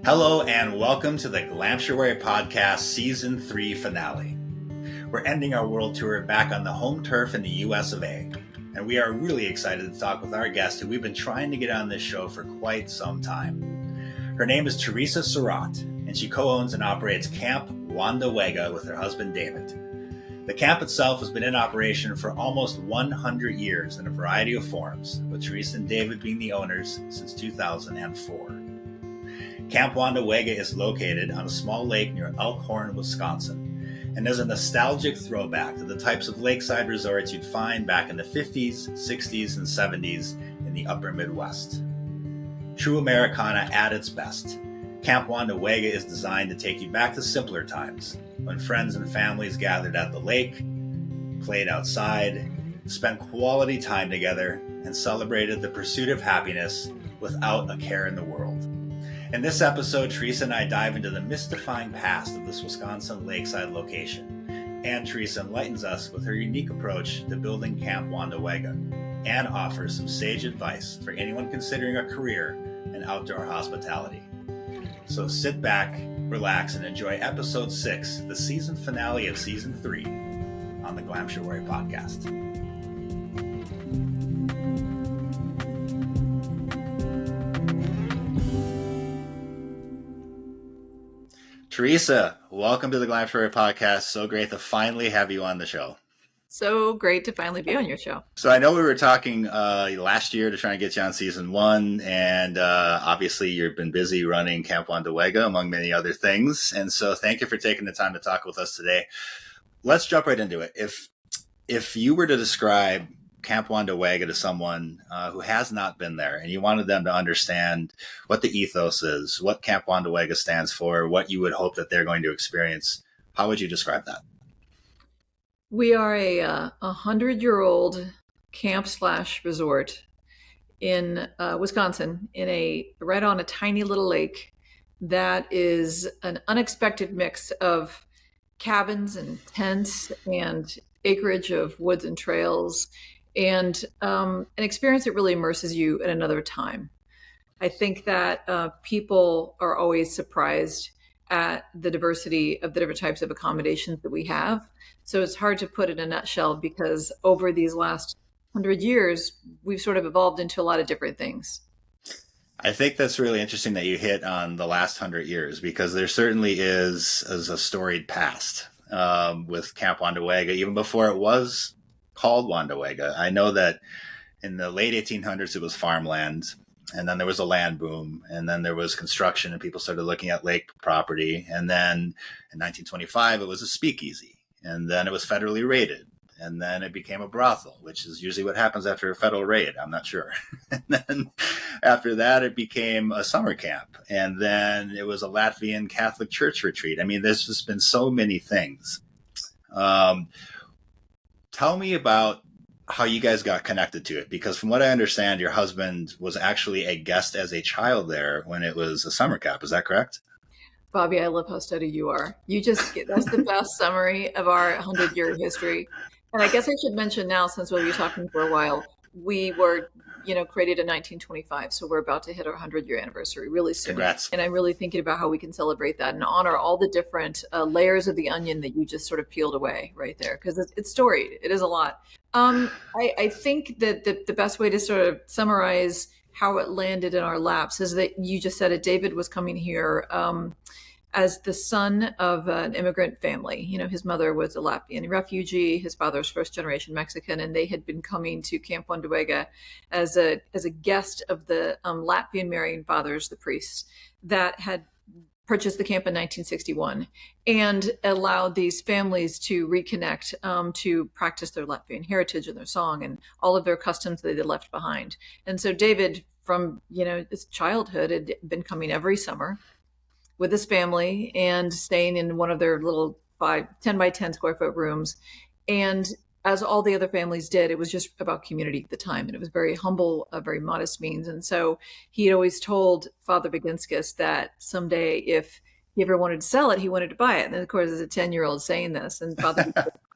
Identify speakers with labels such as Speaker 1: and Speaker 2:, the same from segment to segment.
Speaker 1: Hello and welcome to the Glamptuary podcast Season 3 finale. We're ending our world tour back on the home turf in the US of A. And we are really excited to talk with our guest who we've been trying to get on this show for quite some time. Her name is Tereasa Surratt, and she co-owns and operates Camp Wandawega with her husband David. The camp itself has been in operation for almost 100 years in a variety of forms, with Tereasa and David being the owners since 2004. Camp Wandawega is located on a small lake near Elkhorn, Wisconsin, and is a nostalgic throwback to the types of lakeside resorts you'd find back in the 50s, 60s, and 70s in the upper Midwest. True Americana at its best, Camp Wandawega is designed to take you back to simpler times, when friends and families gathered at the lake, played outside, spent quality time together, and celebrated the pursuit of happiness without a care in the world. In this episode, Tereasa and I dive into the mystifying past of this Wisconsin lakeside location, and Tereasa enlightens us with her unique approach to building Camp Wandawega, and offers some sage advice for anyone considering a career in outdoor hospitality. So sit back, relax, and enjoy episode 6, the season finale of season 3, on the Glamptuary podcast. Tereasa, welcome to the Glamptuary podcast. So great to finally have you on the show.
Speaker 2: So great to finally be on your show.
Speaker 1: So I know we were talking last year to try and get you on season 1, and obviously you've been busy running Camp Wandawega, among many other things. And so thank you for taking the time to talk with us today. Let's jump right into it. If you were to describe Camp Wandawega to someone who has not been there, and you wanted them to understand what the ethos is, what Camp Wandawega stands for, what you would hope that they're going to experience, how would you describe that?
Speaker 2: We are a 100-year-old camp/resort in Wisconsin, right on a tiny little lake that is an unexpected mix of cabins and tents and acreage of woods and trails, and an experience that really immerses you in another time. I think that people are always surprised at the diversity of the different types of accommodations that we have. So it's hard to put in a nutshell, because over these last 100 years, we've sort of evolved into a lot of different things.
Speaker 1: I think that's really interesting that you hit on the last 100 years, because there certainly is a storied past with Camp Wandawega, even before it was called Wandawega. I know that in the late 1800s, it was farmland. And then there was a land boom, and then there was construction, and people started looking at lake property. And then in 1925, it was a speakeasy, and then it was federally raided, and then it became a brothel, which is usually what happens after a federal raid. I'm not sure. And then after that, it became a summer camp, and then it was a Latvian Catholic Church Retreat. I mean, there's just been so many things. Tell me about how you guys got connected to it, because from what I understand, your husband was actually a guest as a child there when it was a summer camp. Is that correct?
Speaker 2: Bobby, I love how steady you are. That's the best summary of our 100-year history. And I guess I should mention now, since we'll be talking for a while, we were, created in 1925. So we're about to hit our 100-year anniversary really soon.
Speaker 1: Congrats.
Speaker 2: And I'm really thinking about how we can celebrate that and honor all the different layers of the onion that you just sort of peeled away right there, because it's storied. It is a lot. I think that the best way to sort of summarize how it landed in our laps is that you just said it. David was coming here as the son of an immigrant family. His mother was a Latvian refugee, his father's first generation Mexican, and they had been coming to Camp Wandawega as a guest of the Latvian Marian fathers, the priests, that had purchased the camp in 1961 and allowed these families to reconnect, to practice their Latvian heritage and their song and all of their customs that they left behind. And so David, from his childhood, had been coming every summer with his family and staying in one of their little 10 by 10 square foot rooms. And as all the other families did, it was just about community at the time. And it was very humble, very modest means. And so he had always told Father Baginskis that someday, if he ever wanted to sell it, he wanted to buy it. And of course, as a 10-year-old saying this, and Father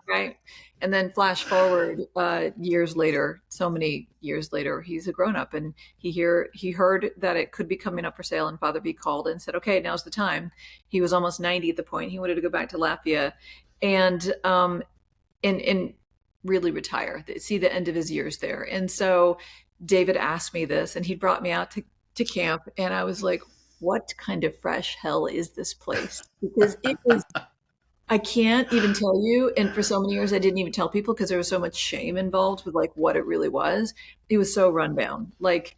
Speaker 2: Right. And then flash forward years later, so many years later, he's a grown up, and he heard that it could be coming up for sale, and Father B called and said, "Okay, now's the time." He was almost 90 at the point. He wanted to go back to Latvia and really retire, see the end of his years there. And so David asked me this, and he brought me out to camp, and I was like, "What kind of fresh hell is this place?" Because it was, I can't even tell you. And for so many years, I didn't even tell people because there was so much shame involved with like what it really was. It was so rundown, like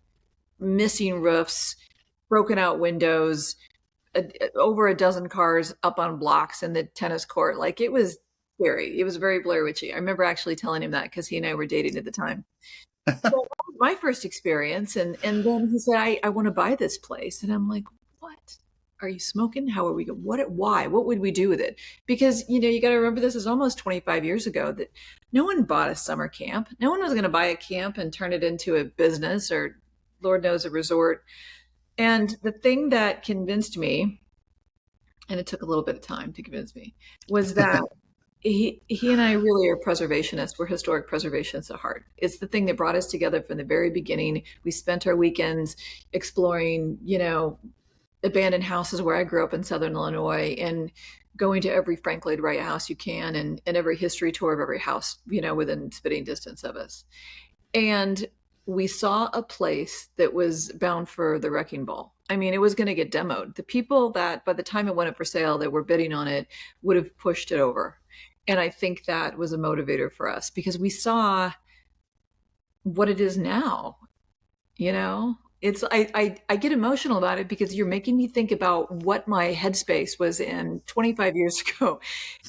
Speaker 2: missing roofs, broken out windows, over a dozen cars up on blocks in the tennis court. Like it was scary. It was very Blair Witchy. I remember actually telling him that because he and I were dating at the time. So that was my first experience. And then he said, I want to buy this place. And I'm like, what? Are you smoking? How are we going? Why? What would we do with it? Because, you got to remember this is almost 25 years ago that no one bought a summer camp. No one was going to buy a camp and turn it into a business or Lord knows a resort. And the thing that convinced me, and it took a little bit of time to convince me, was that he and I really are preservationists. We're historic preservationists at heart. It's the thing that brought us together from the very beginning. We spent our weekends exploring, abandoned houses where I grew up in Southern Illinois, and going to every Frank Lloyd Wright house you can, and every history tour of every house, within spitting distance of us. And we saw a place that was bound for the wrecking ball. I mean, it was going to get demoed. The people that by the time it went up for sale that were bidding on it would have pushed it over. And I think that was a motivator for us because we saw what it is now. It's I get emotional about it because you're making me think about what my headspace was in 25 years ago.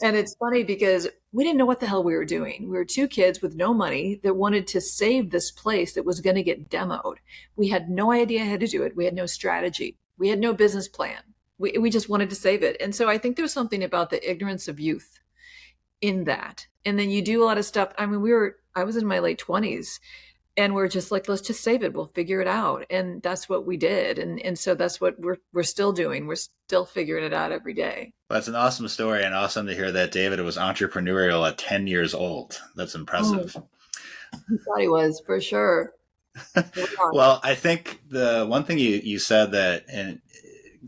Speaker 2: And it's funny because we didn't know what the hell we were doing. We were two kids with no money that wanted to save this place that was going to get demoed. We had no idea how to do it. We had no strategy. We had no business plan. We just wanted to save it. And so I think there's something about the ignorance of youth in that. And then you do a lot of stuff. I mean, I was in my late 20s. And we're just like, let's just save it. We'll figure it out. And that's what we did. And so that's what we're still doing. We're still figuring it out every day.
Speaker 1: Well, that's an awesome story, and awesome to hear that David was entrepreneurial at 10 years old. That's impressive.
Speaker 2: He thought he was, for sure.
Speaker 1: Well, I think the one thing you said that, and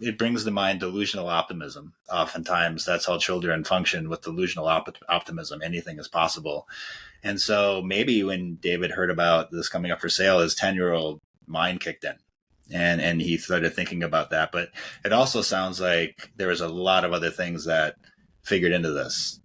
Speaker 1: it brings to mind delusional optimism. Oftentimes that's how children function, with delusional optimism. Anything is possible. And so maybe when David heard about this coming up for sale, his 10-year-old mind kicked in and he started thinking about that. But it also sounds like there was a lot of other things that figured into this: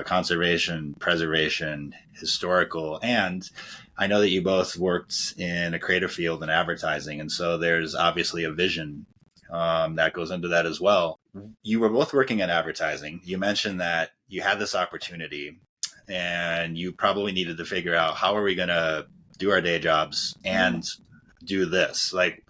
Speaker 1: conservation, preservation, historical. And I know that you both worked in a creative field in advertising. And so there's obviously a vision that goes into that as well. You were both working in advertising. You mentioned that you had this opportunity and you probably needed to figure out, how are we going to do our day jobs and do this? Like,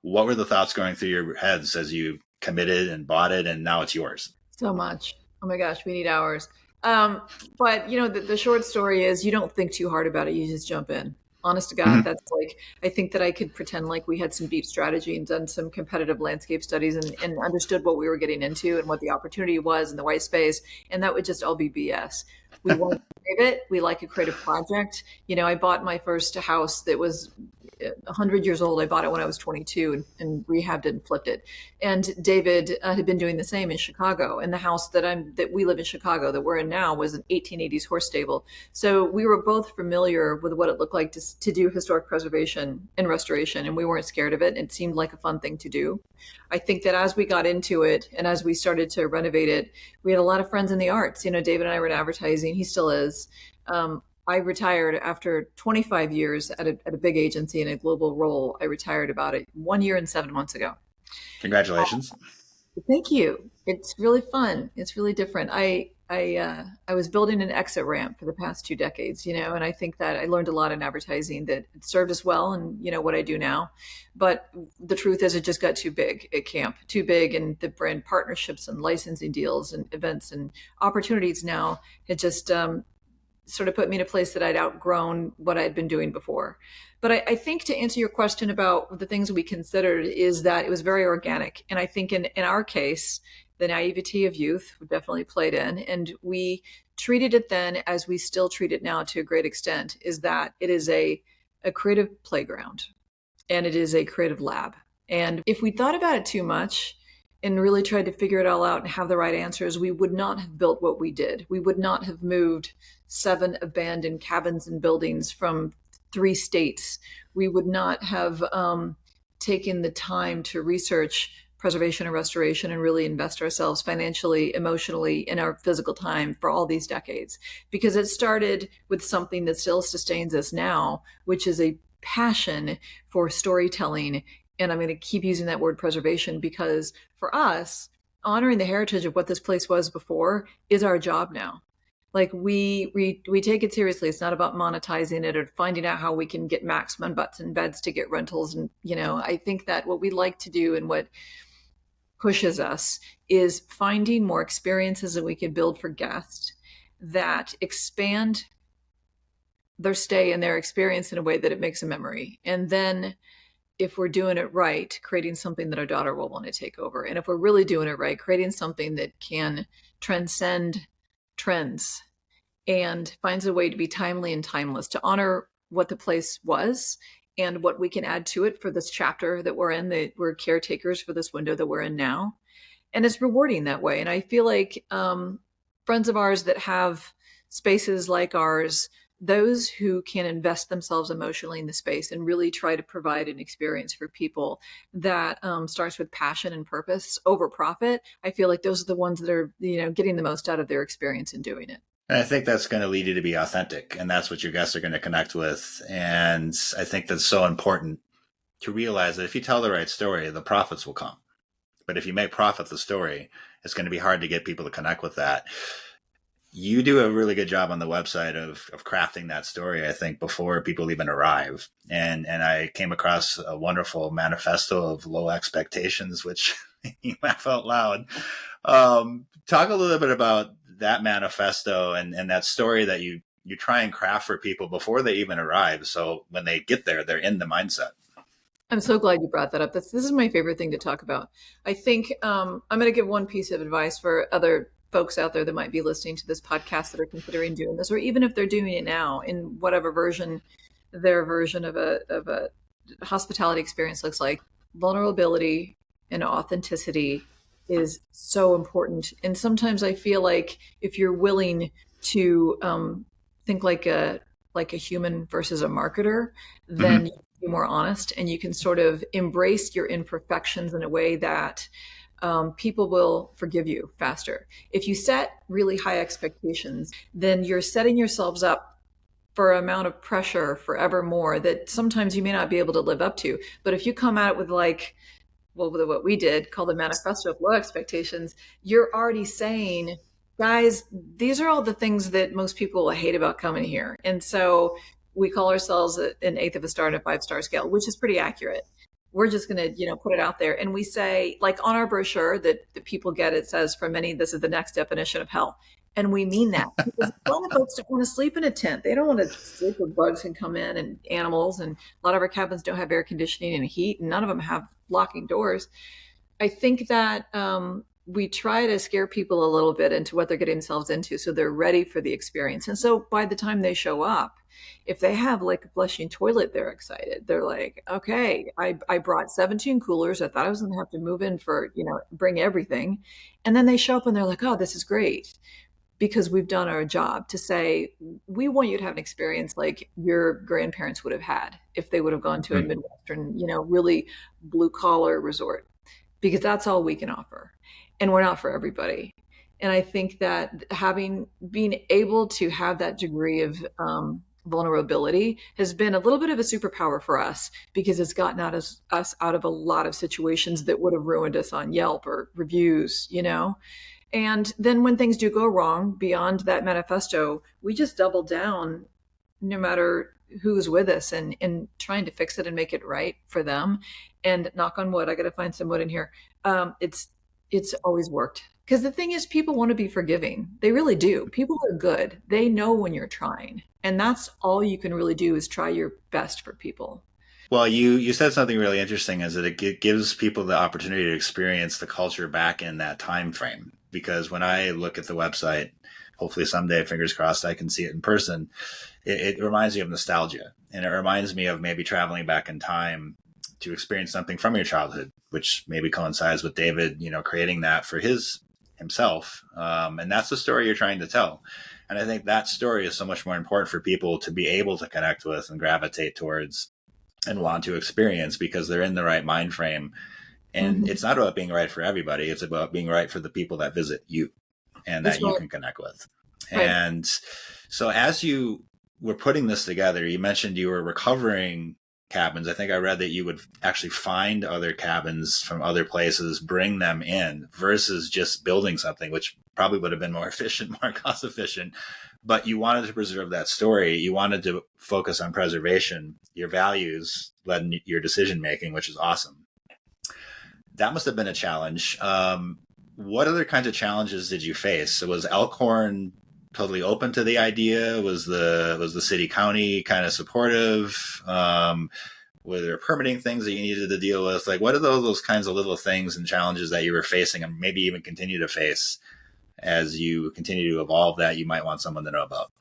Speaker 1: what were the thoughts going through your heads as you committed and bought it and now it's yours?
Speaker 2: So much. Oh my gosh, we need hours. But the short story is you don't think too hard about it. You just jump in. Honest to God, that's like, I think that I could pretend like we had some deep strategy and done some competitive landscape studies and understood what we were getting into and what the opportunity was and the white space. And that would just all be BS. We want to save it. We like a creative project. I bought my first house that was 100 years old. I bought it when I was 22 and rehabbed it and flipped it. And David had been doing the same in Chicago. And the house that we live in Chicago that we're in now was an 1880s horse stable. So we were both familiar with what it looked like to do historic preservation and restoration. And we weren't scared of it. It seemed like a fun thing to do. I think that as we got into it and as we started to renovate it, we had a lot of friends in the arts. David and I were in advertising. He still is. I retired after 25 years at a big agency in a global role. I retired about 1 year and 7 months ago.
Speaker 1: Congratulations.
Speaker 2: Thank you. It's really fun. It's really different. I was building an exit ramp for the past 2 decades, and I think that I learned a lot in advertising that it served us well and, what I do now. But the truth is it just got too big at camp, too big, and the brand partnerships and licensing deals and events and opportunities now had just sort of put me in a place that I'd outgrown what I'd been doing before. But I think to answer your question about the things we considered is that it was very organic. And I think in our case, the naivety of youth definitely played in. And we treated it then as we still treat it now to a great extent, is that it is a creative playground and it is a creative lab. And if we thought about it too much and really tried to figure it all out and have the right answers, we would not have built what we did. We would not have moved 7 abandoned cabins and buildings from 3 states. We would not have taken the time to research preservation and restoration and really invest ourselves financially, emotionally, in our physical time for all these decades. Because it started with something that still sustains us now, which is a passion for storytelling. And I'm going to keep using that word preservation because for us, honoring the heritage of what this place was before is our job now. Like we take it seriously. It's not about monetizing it or finding out how we can get maximum butts and beds to get rentals. And, I think that what we like to do and what pushes us is finding more experiences that we can build for guests that expand their stay and their experience in a way that it makes a memory. And then if we're doing it right, creating something that our daughter will want to take over. And if we're really doing it right, creating something that can transcend trends and finds a way to be timely and timeless, to honor what the place was and what we can add to it for this chapter that we're in, that we're caretakers for this window that we're in now. And it's rewarding that way. And I feel like friends of ours that have spaces like ours, those who can invest themselves emotionally in the space and really try to provide an experience for people that starts with passion and purpose over profit, I feel like those are the ones that are, getting the most out of their experience in doing it.
Speaker 1: And I think that's going to lead you to be authentic, and that's what your guests are going to connect with. And I think that's so important to realize that if you tell the right story, the profits will come. But if you make profit the story, it's going to be hard to get people to connect with that. You do a really good job on the website of crafting that story, I think, before people even arrive. And I came across a wonderful manifesto of low expectations, which you laugh out loud. Talk a little bit about that manifesto and that story that you try and craft for people before they even arrive. So when they get there, they're in the mindset.
Speaker 2: I'm so glad you brought that up. This is my favorite thing to talk about. I think I'm going to give one piece of advice for other folks out there that might be listening to this podcast that are considering doing this, or even if they're doing it now in whatever version their version of a hospitality experience looks like. Vulnerability and authenticity is so important. And sometimes I feel like if you're willing to think like a human versus a marketer, then you can be more honest and you can sort of embrace your imperfections in a way that people will forgive you faster. If you set really high expectations, then you're setting yourselves up for an amount of pressure forevermore that sometimes you may not be able to live up to. But if you come at it with what we did, called the manifesto of low expectations, you're already saying, guys, these are all the things that most people hate about coming here. And so we call ourselves an 1/8 of a star on a 5-star scale, which is pretty accurate. We're just going to, put it out there. And we say, like on our brochure that people get, it says, for many, this is the next definition of hell. And we mean that. Because a lot of folks don't want to sleep in a tent. They don't want to sleep where bugs can come in and animals. And a lot of our cabins don't have air conditioning and heat, and none of them have locking doors. I think that we try to scare people a little bit into what they're getting themselves into so they're ready for the experience. And so by the time they show up, if they have like a flushing toilet, they're excited. They're like, okay, I brought 17 coolers. I thought I was going to have to move in for, bring everything. And then they show up and they're like, oh, this is great. Because we've done our job to say, we want you to have an experience like your grandparents would have had if they would have gone to a Midwestern, really blue collar resort, because that's all we can offer. And we're not for everybody. And I think that being able to have that degree of vulnerability has been a little bit of a superpower for us, because it's gotten us out of a lot of situations that would have ruined us on Yelp or reviews, And then when things do go wrong beyond that manifesto, we just double down no matter who's with us and trying to fix it and make it right for them. And knock on wood, I got to find some wood in here. It's always worked. Because the thing is, people want to be forgiving. They really do. People are good. They know when you're trying. And that's all you can really do, is try your best for people.
Speaker 1: Well, you said something really interesting, is that it gives people the opportunity to experience the culture back in that time frame. Because when I look at the website, hopefully someday, fingers crossed, I can see it in person. It reminds me of nostalgia, and it reminds me of maybe traveling back in time to experience something from your childhood, which maybe coincides with David, creating that for himself. And that's the story you're trying to tell. And I think that story is so much more important for people to be able to connect with and gravitate towards and want to experience, because they're in the right mind frame. And
Speaker 2: Mm-hmm.
Speaker 1: it's not about being right for everybody. It's about being right for the people that visit you and
Speaker 2: That's
Speaker 1: that you
Speaker 2: right.
Speaker 1: can connect with.
Speaker 2: Right.
Speaker 1: And so as you were putting this together, you mentioned you were recovering cabins. I think I read that you would actually find other cabins from other places, bring them in, versus just building something, which probably would have been more efficient, more cost efficient. But you wanted to preserve that story. You wanted to focus on preservation. Your values led your decision making, which is awesome. That must have been a challenge. What other kinds of challenges did you face? So was Elkhorn totally open to the idea? Was the city county kind of supportive? Were there permitting things that you needed to deal with? Like, what are those kinds of little things and challenges that you were facing, and maybe even continue to face as you continue to evolve, that you might want someone to know about?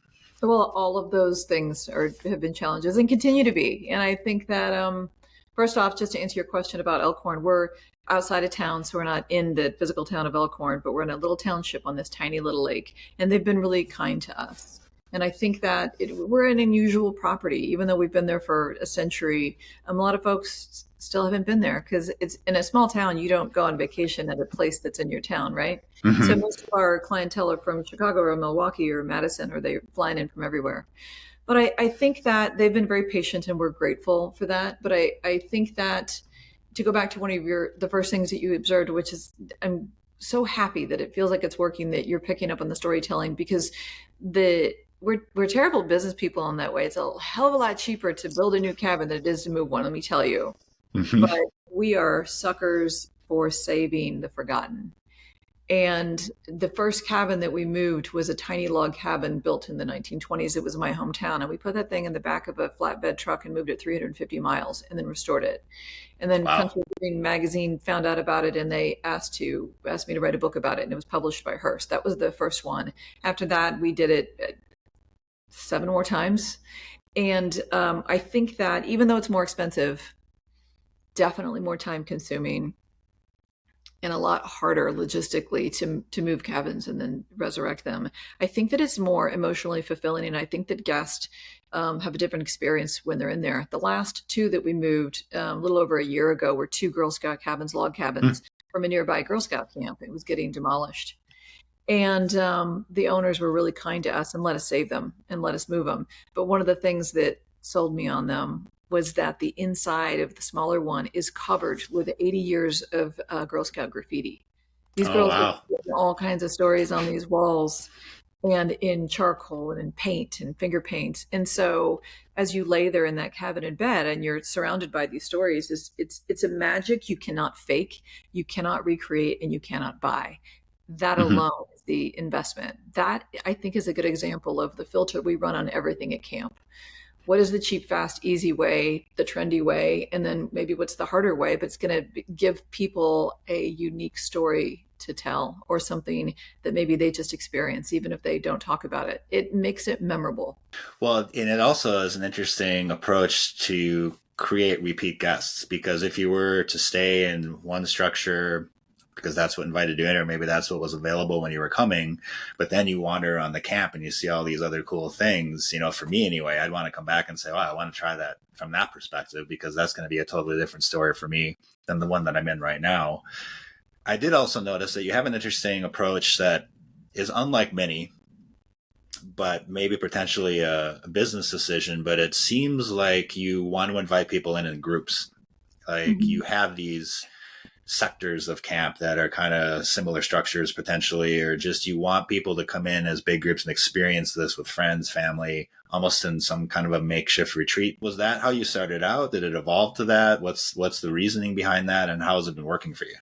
Speaker 2: Well, all of those things have been challenges and continue to be. And I think that first off, just to answer your question about Elkhorn, we're outside of town, so we're not in the physical town of Elkhorn, but we're in a little township on this tiny little lake, and they've been really kind to us. And I think that we're an unusual property, even though we've been there for a century. A lot of folks still haven't been there because it's in a small town. You don't go on vacation at a place that's in your town, right? So
Speaker 1: Mm-hmm.
Speaker 2: most of our clientele are from Chicago or Milwaukee or Madison, or they're flying in from everywhere. But I think that they've been very patient, and we're grateful for that. But I think that, to go back to one of the first things that you observed, which is, I'm so happy that it feels like it's working, that you're picking up on the storytelling, because we're terrible business people in that way. It's a hell of a lot cheaper to build a new cabin than it is to move one, let me tell you. But
Speaker 1: Mm-hmm.
Speaker 2: we are suckers for saving the forgotten. And the first cabin that we moved was a tiny log cabin built in the 1920s. It was my hometown. And we put that thing in the back of a flatbed truck and moved it 350 miles and then restored it. And then
Speaker 1: Wow.
Speaker 2: Country Living magazine found out about it, and they asked me to write a book about it. And it was published by Hearst. That was the first one. After that, we did it 7 more times. And I think that even though it's more expensive, definitely more time consuming, and a lot harder logistically to move cabins and then resurrect them, I think that it's more emotionally fulfilling, and I think that guests have a different experience when they're in there. The last 2 that we moved a little over a year ago were 2 Girl Scout cabins, log cabins, from a nearby Girl Scout camp. It was getting demolished. And the owners were really kind to us and let us save them and let us move them. But one of the things that sold me on them was that the inside of the smaller one is covered with 80 years of Girl Scout graffiti. These
Speaker 1: Oh,
Speaker 2: girls were
Speaker 1: wow.
Speaker 2: putting all kinds of stories on these walls, and in charcoal and in paint and finger paint. And so as you lay there in that cabin in bed and you're surrounded by these stories, it's a magic you cannot fake, you cannot recreate, and you cannot buy. That
Speaker 1: Mm-hmm.
Speaker 2: alone is the investment. That, I think, is a good example of the filter we run on everything at camp. What is the cheap, fast, easy way, the trendy way, and then maybe what's the harder way, but it's going to give people a unique story to tell, or something that maybe they just experience, even if they don't talk about it. It makes it memorable.
Speaker 1: Well, and it also is an interesting approach to create repeat guests, because if you were to stay in one structure because that's what invited you in, or maybe that's what was available when you were coming, but then you wander on the camp and you see all these other cool things, for me anyway, I'd want to come back and say, oh, I want to try that from that perspective, because that's going to be a totally different story for me than the one that I'm in right now. I did also notice that you have an interesting approach that is unlike many, but maybe potentially a business decision. But it seems like you want to invite people in groups. Like
Speaker 2: Mhm.
Speaker 1: you have these sectors of camp that are kind of similar structures potentially, or just you want people to come in as big groups and experience this with friends, family, almost in some kind of a makeshift retreat. Was that how you started out? Did it evolve to that? What's the reasoning behind that, and how has it been working for you?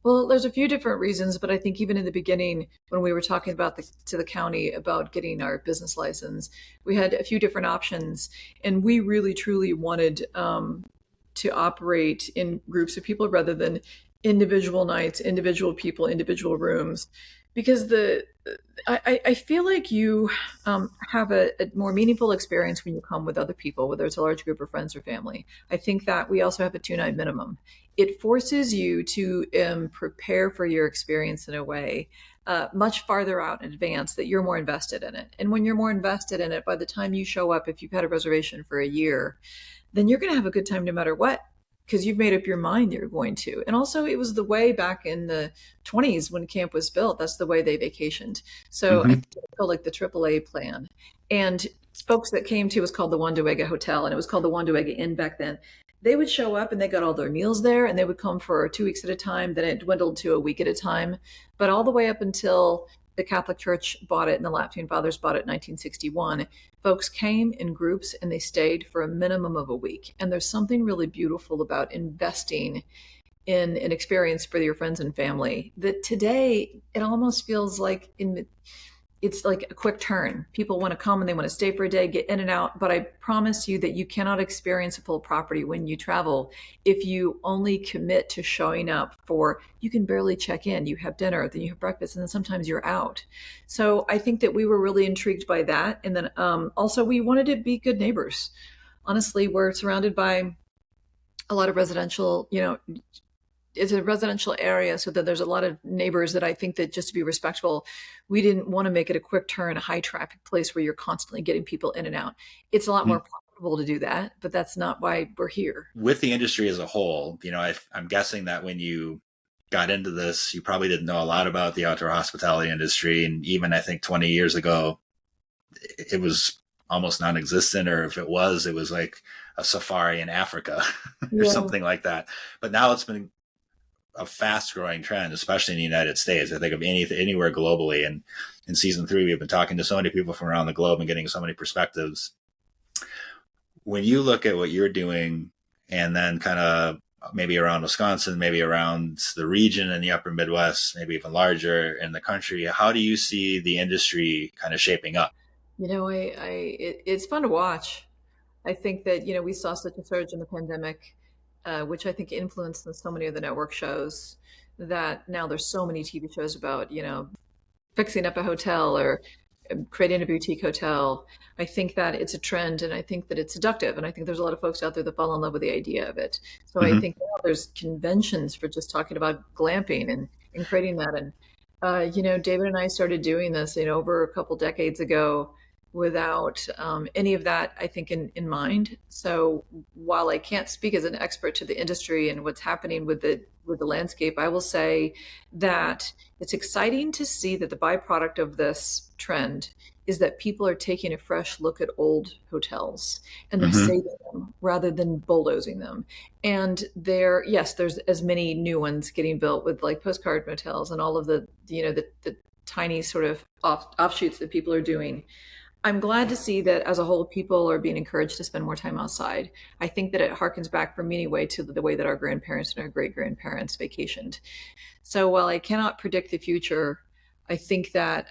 Speaker 2: Well, there's a few different reasons, but I think even in the beginning, when we were talking about to the county about getting our business license, we had a few different options, and we really truly wanted to operate in groups of people rather than individual nights, individual people, individual rooms, because I feel like you have a more meaningful experience when you come with other people, whether it's a large group of friends or family. I think that we also have a 2 night minimum. It forces you to prepare for your experience in a way much farther out in advance that you're more invested in it. And when you're more invested in it, by the time you show up, if you've had a reservation for a year, then you're going to have a good time no matter what, because you've made up your mind you're going to. And also, it was the way back in the 20s when camp was built. That's the way they vacationed. So I
Speaker 1: Mm-hmm.
Speaker 2: feel like the AAA plan. And folks that came to was called the Wandawega Hotel, and it was called the Wandawega Inn back then. They would show up and they got all their meals there, and they would come for 2 weeks at a time. Then it dwindled to a week at a time. But all the way up until the Catholic Church bought it and the Latvian Fathers bought it in 1961, folks came in groups and they stayed for a minimum of a week. And there's something really beautiful about investing in an experience for your friends and family that today it almost feels like it's like a quick turn. People want to come and they want to stay for a day, get in and out. But I promise you that you cannot experience a full property when you travel if you only commit to showing up for, you can barely check in. You have dinner, then you have breakfast, and then sometimes you're out. So I think that we were really intrigued by that. And then also we wanted to be good neighbors. Honestly, we're surrounded by a lot of residential, it's a residential area, so that there's a lot of neighbors that I think that just to be respectful, we didn't want to make it a quick turn, a high traffic place where you're constantly getting people in and out. It's a lot more profitable to do that, but that's not why we're here.
Speaker 1: With the industry as a whole, I'm guessing that when you got into this, you probably didn't know a lot about the outdoor hospitality industry. And even I think 20 years ago, it was almost non-existent, or if it was like a safari in Africa or
Speaker 2: Yeah.
Speaker 1: something like that. But now it's been a fast growing trend, especially in the United States. I think of anywhere globally. And in season 3, we've been talking to so many people from around the globe and getting so many perspectives. When you look at what you're doing, and then kind of maybe around Wisconsin, maybe around the region in the upper Midwest, maybe even larger in the country, how do you see the industry kind of shaping up?
Speaker 2: It's fun to watch. I think that, we saw such a surge in the pandemic, which I think influenced so many of the network shows, that now there's so many TV shows about, fixing up a hotel or creating a boutique hotel. I think that it's a trend, and I think that it's seductive. And I think there's a lot of folks out there that fall in love with the idea of it. So I
Speaker 1: Mm-hmm.
Speaker 2: think now there's conventions for just talking about glamping and creating that. And, David and I started doing this, over a couple decades ago without any of that, I think, in mind. So while I can't speak as an expert to the industry and what's happening with the landscape, I will say that it's exciting to see that the byproduct of this trend is that people are taking a fresh look at old hotels and they're
Speaker 1: Mm-hmm.
Speaker 2: saving them rather than bulldozing them. And yes, there's as many new ones getting built with like postcard motels and all of the tiny sort of offshoots that people are doing. I'm glad to see that as a whole, people are being encouraged to spend more time outside. I think that it harkens back for me anyway to the way that our grandparents and our great grandparents vacationed. So while I cannot predict the future, I think that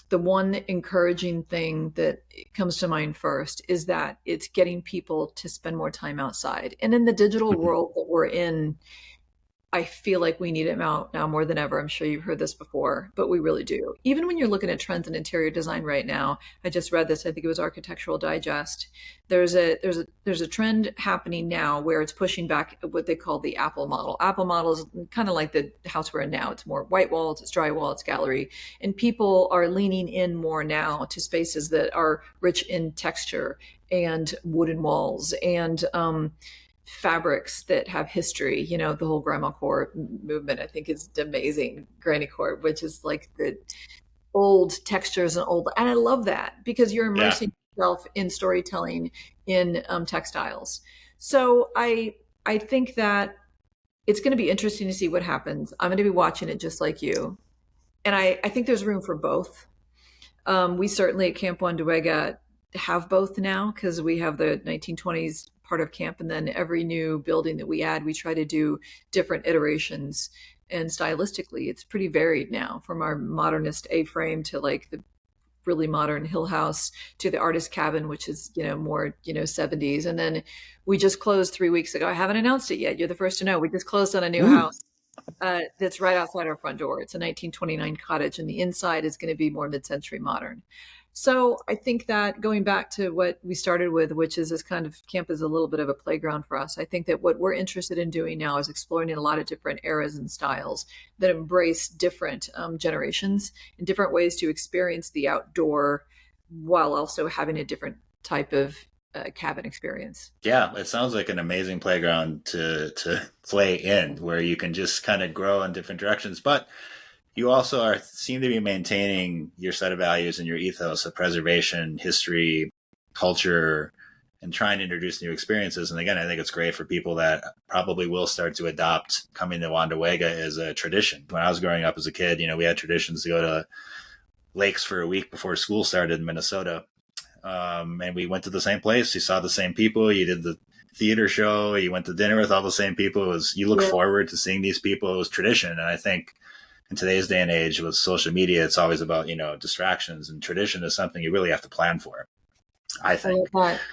Speaker 2: the one encouraging thing that comes to mind first is that it's getting people to spend more time outside. And in the digital
Speaker 1: Mm-hmm.
Speaker 2: world that we're in, I feel like we need it now more than ever. I'm sure you've heard this before, but we really do. Even when you're looking at trends in interior design right now, I just read this. I think it was Architectural Digest. There's a trend happening now where it's pushing back what they call the Apple model. Apple model is kind of like the house we're in now. It's more white walls, it's drywall, it's gallery, and people are leaning in more now to spaces that are rich in texture and wooden walls and fabrics that have history. The whole grandma core movement, I think, is amazing. Granny core, which is like the old textures and I love that because you're
Speaker 1: Yeah.
Speaker 2: immersing yourself in storytelling in textiles. So I think that it's going to be interesting to see what happens. I'm going to be watching it just like you, and I think there's room for both. We certainly at Camp Wandawega have both now because we have the 1920s part of camp. And then every new building that we add, we try to do different iterations. And stylistically, it's pretty varied now, from our modernist A-frame to like the really modern hill house to the artist cabin, which is, more, 70s. And then we just closed 3 weeks ago. I haven't announced it yet. You're the first to know. We just closed on a new house that's right outside our front door. It's a 1929 cottage, and the inside is going to be more mid-century modern. So I think that going back to what we started with, which is this kind of camp is a little bit of a playground for us. I think that what we're interested in doing now is exploring in a lot of different eras and styles that embrace different generations and different ways to experience the outdoor while also having a different type of cabin experience.
Speaker 1: Yeah, it sounds like an amazing playground to play in, where you can just kind of grow in different directions. But you also seem to be maintaining your set of values and your ethos of preservation, history, culture, and trying to introduce new experiences. And again, I think it's great for people that probably will start to adopt coming to Wandawega as a tradition. When I was growing up as a kid, we had traditions to go to lakes for a week before school started in Minnesota. And we went to the same place. You saw the same people. You did the theater show. You went to dinner with all the same people. You look forward to seeing these people. It was tradition. And I think in today's day and age with social media, it's always about, distractions, and tradition is something you really have to plan for. I think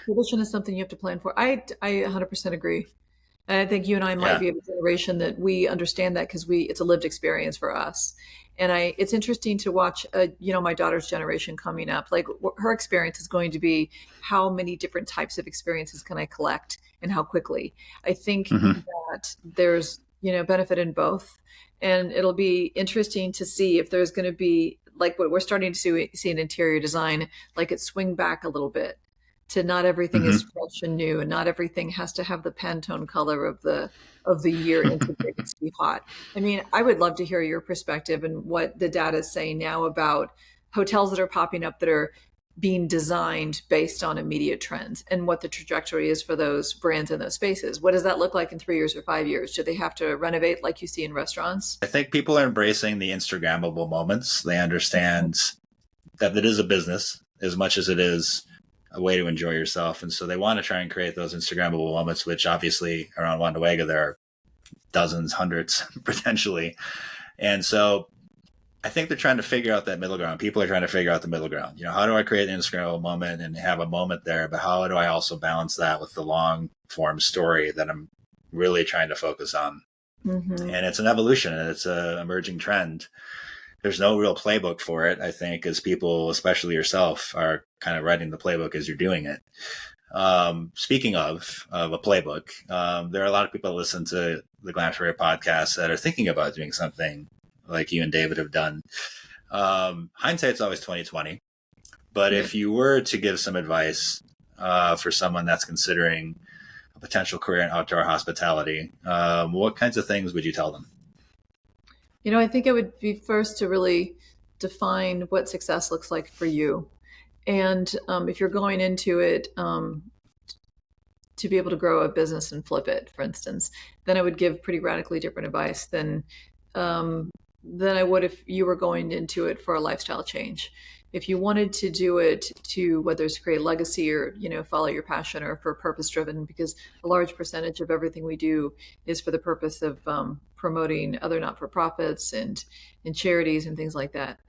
Speaker 2: tradition is something you have to plan for. I 100% agree. And I think you and I might be of a generation that we understand that because it's a lived experience for us. And it's interesting to watch, my daughter's generation coming up. Like, her experience is going to be, how many different types of experiences can I collect and how quickly? I think that there's, benefit in both. And it'll be interesting to see if there's going to be, like what we're starting to see in interior design, like it swing back a little bit to not everything is fresh and new, and not everything has to have the Pantone color of the year integrated to be hot. I mean, I would love to hear your perspective and what the data is saying now about hotels that are popping up that are being designed based on immediate trends, and what the trajectory is for those brands in those spaces. What does that look like in 3 years or 5 years? Do they have to renovate like you see in restaurants?
Speaker 1: I think people are embracing the Instagrammable moments. They understand that it is a business as much as it is a way to enjoy yourself. And so they want to try and create those Instagrammable moments, which obviously around Wandawega, there are dozens, hundreds potentially. And so I think they're trying to figure out that middle ground. People are trying to figure out the middle ground. How do I create an Instagram moment and have a moment there, but how do I also balance that with the long form story that I'm really trying to focus on? And it's an evolution, and it's an emerging trend. There's no real playbook for it, I think, as people, especially yourself, are kind of writing the playbook as you're doing it. Speaking of a playbook, there are a lot of people that listen to the Glamptuary podcast that are thinking about doing something like you and David have done. Hindsight's always 20/20, but if you were to give some advice for someone that's considering a potential career in outdoor hospitality, what kinds of things would you tell them?
Speaker 2: I think it would be first to really define what success looks like for you. And if you're going into it to be able to grow a business and flip it, for instance, then I would give pretty radically different advice than I would if you were going into it for a lifestyle change. If you wanted to do it to, whether it's create legacy or, follow your passion, or for purpose driven, because a large percentage of everything we do is for the purpose of promoting other not-for-profits and charities and things like that.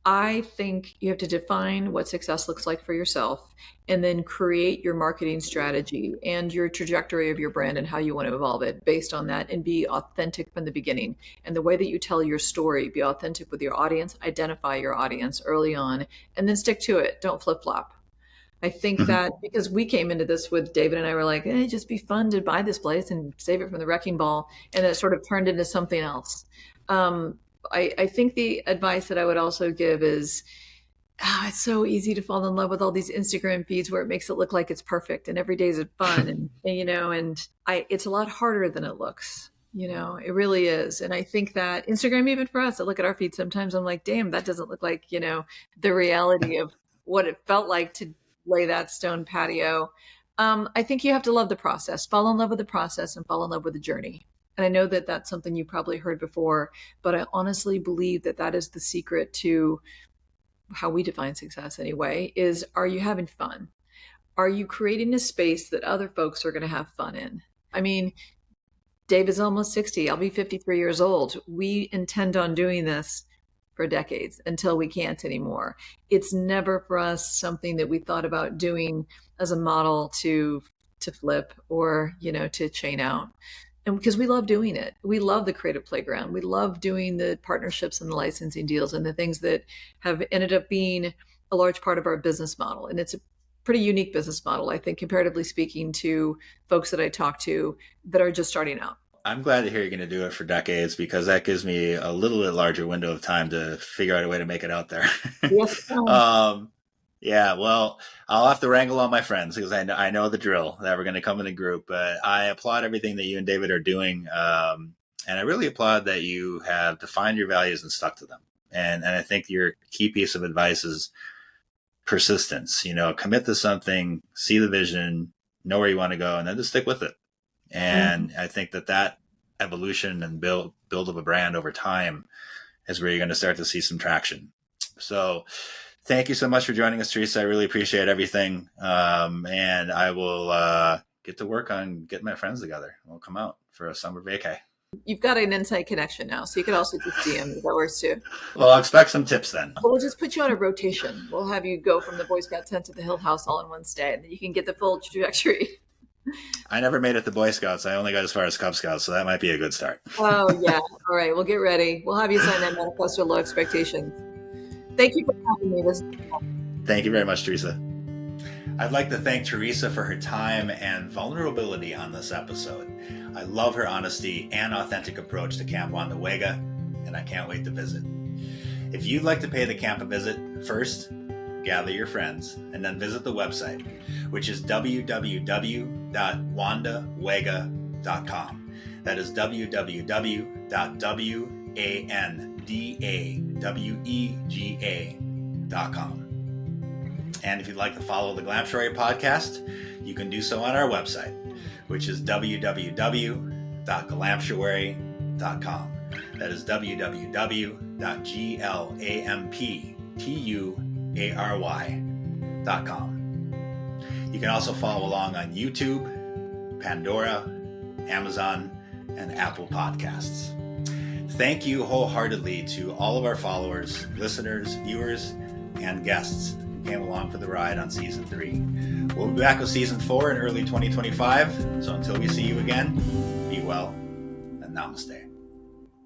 Speaker 2: I think you have to define what success looks like for yourself, and then create your marketing strategy and your trajectory of your brand and how you want to evolve it based on that, and be authentic from the beginning. And the way that you tell your story, be authentic with your audience, identify your audience early on, and then stick to it. Don't flip-flop. I think that because we came into this with David and I were like, it'd just be fun to buy this place and save it from the wrecking ball. And it sort of turned into something else. I think the advice that I would also give is, it's so easy to fall in love with all these Instagram feeds where it makes it look like it's perfect and every day is fun. And it's a lot harder than it looks. It really is. And I think that Instagram, even for us, I look at our feed sometimes, I'm like, damn, that doesn't look like, the reality of what it felt like to lay that stone patio. I think you have to love the process, fall in love with the process, and fall in love with the journey. And I know that that's something you probably heard before, but I honestly believe that that is the secret to how we define success anyway, is, are you having fun? are you creating a space that other folks are going to have fun in? I mean, David's almost 60. I'll be 53 years old. We intend on doing this for decades until we can't anymore. It's never for us something that we thought about doing as a model to flip or, to chain out. And because we love doing it. We love the creative playground. We love doing the partnerships and the licensing deals and the things that have ended up being a large part of our business model. And it's a pretty unique business model, I think, comparatively speaking to folks that I talk to that are just starting out.
Speaker 1: I'm glad to hear you're going to do it for decades, because that gives me a little bit larger window of time to figure out a way to make it out there.
Speaker 2: Yes.
Speaker 1: Yeah, well, I'll have to wrangle all my friends, because I know the drill that we're going to come in a group. But I applaud everything that you and David are doing. And I really applaud that you have defined your values and stuck to them. And I think your key piece of advice is persistence. Commit to something, see the vision, know where you want to go, and then just stick with it. And I think that evolution and build of a brand over time is where you're going to start to see some traction. So thank you so much for joining us, Tereasa. I really appreciate everything. And I will get to work on getting my friends together. We'll come out for a summer vacay.
Speaker 2: You've got an inside connection now, so you could also just DM. That works too.
Speaker 1: Well, I'll expect some tips then.
Speaker 2: We'll just put you on a rotation. We'll have you go from the Boy Scout tent to the Hill House all in one stay, and then you can get the full trajectory.
Speaker 1: I never made it to Boy Scouts. I only got as far as Cub Scouts, so that might be a good start.
Speaker 2: Oh, yeah. All right. Well, get ready. We'll have you sign that manifesto low expectations. Thank you for having me.
Speaker 1: Thank you very much, Tereasa. I'd like to thank Tereasa for her time and vulnerability on this episode. I love her honesty and authentic approach to Camp Wandawega, and I can't wait to visit. If you'd like to pay the camp a visit, first, gather your friends, and then visit the website, which is www.wandawega.com. That is www.wandawega.com. And if you'd like to follow the Glamptuary podcast, you can do so on our website, which is www.glamptuary.com. That is www.glamptuary.com. You can also follow along on YouTube, Pandora, Amazon, and Apple Podcasts. Thank you wholeheartedly to all of our followers, listeners, viewers, and guests who came along for the ride on Season 3. We'll be back with Season 4 in early 2025. So until we see you again, be well and namaste.